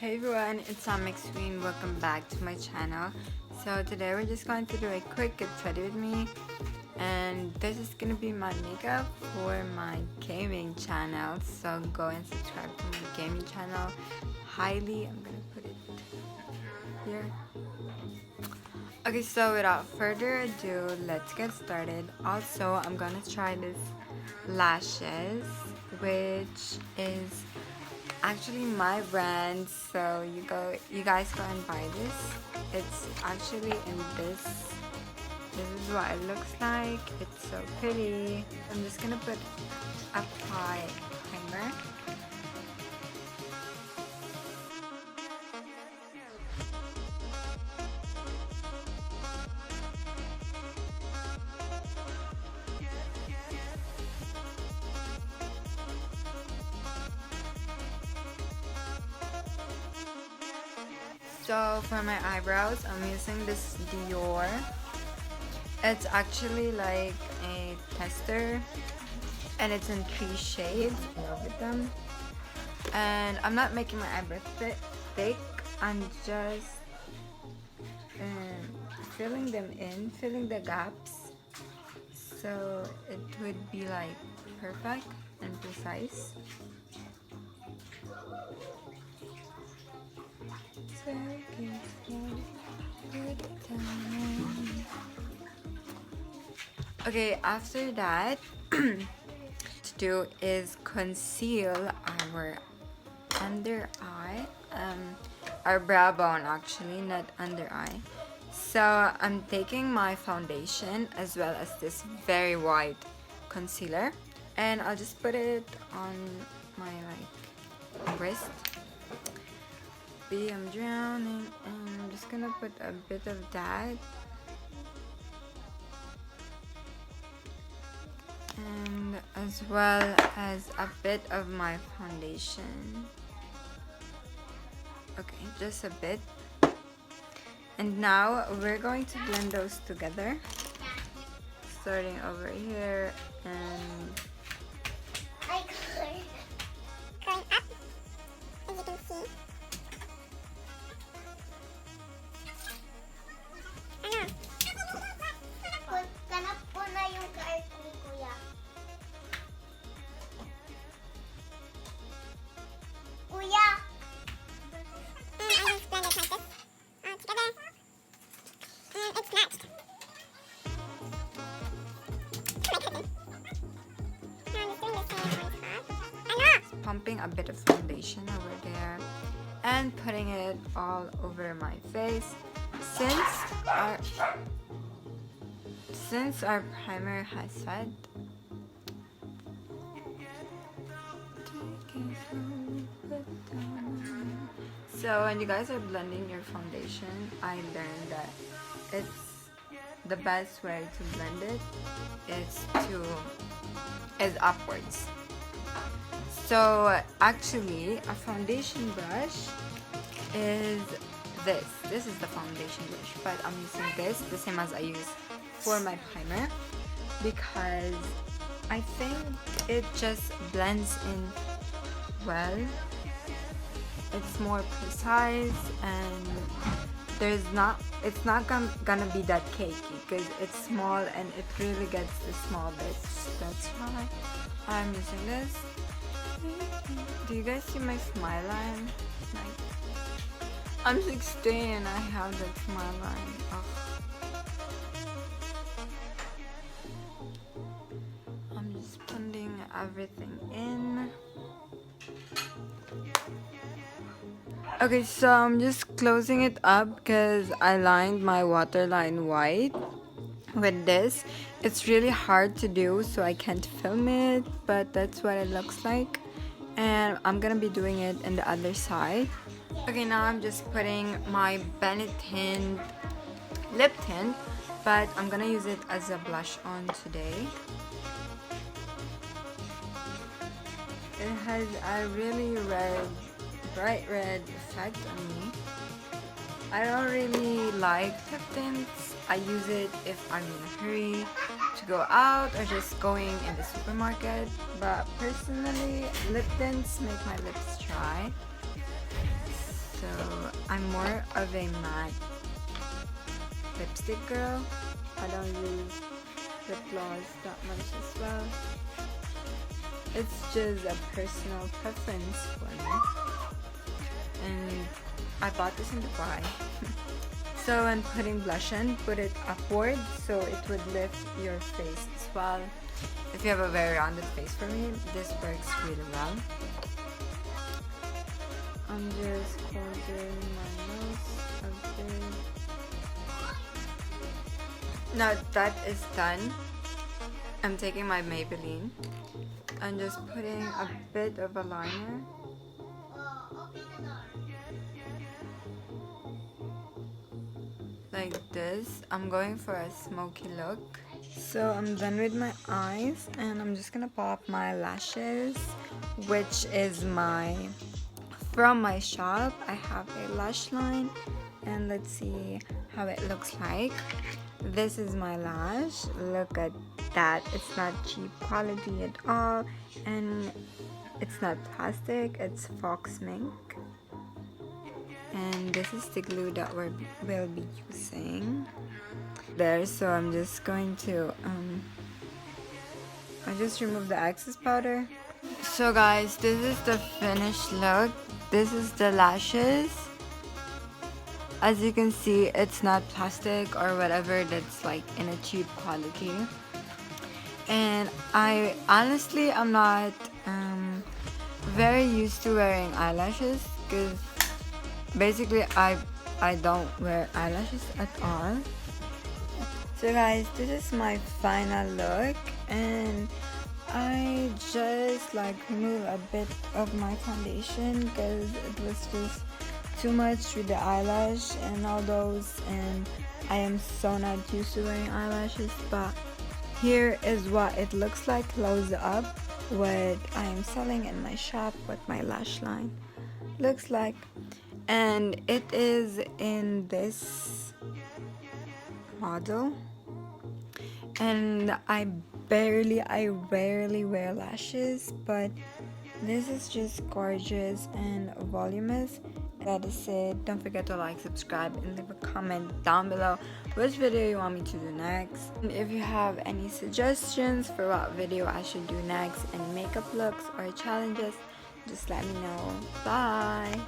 Hey everyone, it's Queen. Welcome back to my channel. So today we're just going to do a quick get ready with me, and this is gonna be my makeup for my gaming channel. So go and subscribe to my gaming channel. Highly, I'm gonna put it here. Okay, so without further ado, let's get started. Also, I'm gonna try this lashes, which is actually my brand, so you guys go and buy this. It's actually in this is what it looks like. It's so pretty. I'm just gonna apply primer. So for my eyebrows, I'm using this Dior. It's actually like a tester, and it's in 3 shades. I love with them. And I'm not making my eyebrows thick. I'm just filling them in, filling the gaps, so it would be like perfect and precise. Okay, after that, to do is conceal our under eye, our brow bone actually, not under eye. So I'm taking my foundation as well as this very white concealer, and I'll just put it on my wrist. I'm drowning, and I'm just gonna put a bit of that, and as well as a bit of my foundation. Okay, just a bit. And now we're going to blend those together, starting over here and going up, as you can see. Ganap po na yung card ni Kuya. Kuya! I just blend it like this. All together. And it's matched. Now I'm just doing the same on top. pumping a bit of foundation over there and putting it all over my face. Since our primer has set, so when you guys are blending your foundation, I learned that it's the best way to blend it is upwards. So actually, a foundation brush is this. This is the foundation brush, but I'm using this, the same as I use for my primer, because I think it just blends in well. It's more precise, and it's not gonna be that cakey because it's small and it really gets the small bits. That's why I'm using this. Do you guys see my smile line? Like, I'm 16 and I have that smile line. Ugh. I'm just blending everything in. Okay, so I'm just closing it up because I lined my waterline white with this. It's really hard to do, so I can't film it, but that's what it looks like. And I'm gonna be doing it in the other side. Okay, now I'm just putting my Benetton lip tint, but I'm gonna use it as a blush on today. It has a really bright red effect on me. I don't really like lip tints. I use it if I'm in a hurry to go out or just going in the supermarket, but personally lip tints make my lips dry. So I'm more of a matte lipstick girl. I don't use lip gloss that much as well. It's just a personal preference for me. And I bought this in Dubai. So when putting blush on, put it upward so it would lift your face as well. If you have a very rounded face, for me, this works really well. I'm just closing my nose a bit. Now that is done, I'm taking my Maybelline and just putting a bit of a liner. Like this. I'm going for a smoky look. So I'm done with my eyes and I'm just gonna pop my lashes, which is from my shop. I have a lash line and let's see how it looks like. This is my lash. Look at that. It's not cheap quality at all and it's not plastic, it's fox mink. And this is the glue that we'll be using there. So I'm just going to I just removed the excess powder. So guys, this is the finished look. This is the lashes. As you can see, it's not plastic or whatever that's like in a cheap quality. And I honestly I'm not very used to wearing eyelashes because basically I don't wear eyelashes at all. So guys, this is my final look and I just like removed a bit of my foundation because it was just too much with the eyelash and all those, and I am so not used to wearing eyelashes. But here is what it looks like close up, what I am selling in my shop, what my lash line looks like. And it is in this model and I rarely wear lashes, but this is just gorgeous and voluminous. That is it. Don't forget to like, subscribe, and leave a comment down below which video you want me to do next. And if you have any suggestions for what video I should do next, and makeup looks or challenges, just let me know. Bye.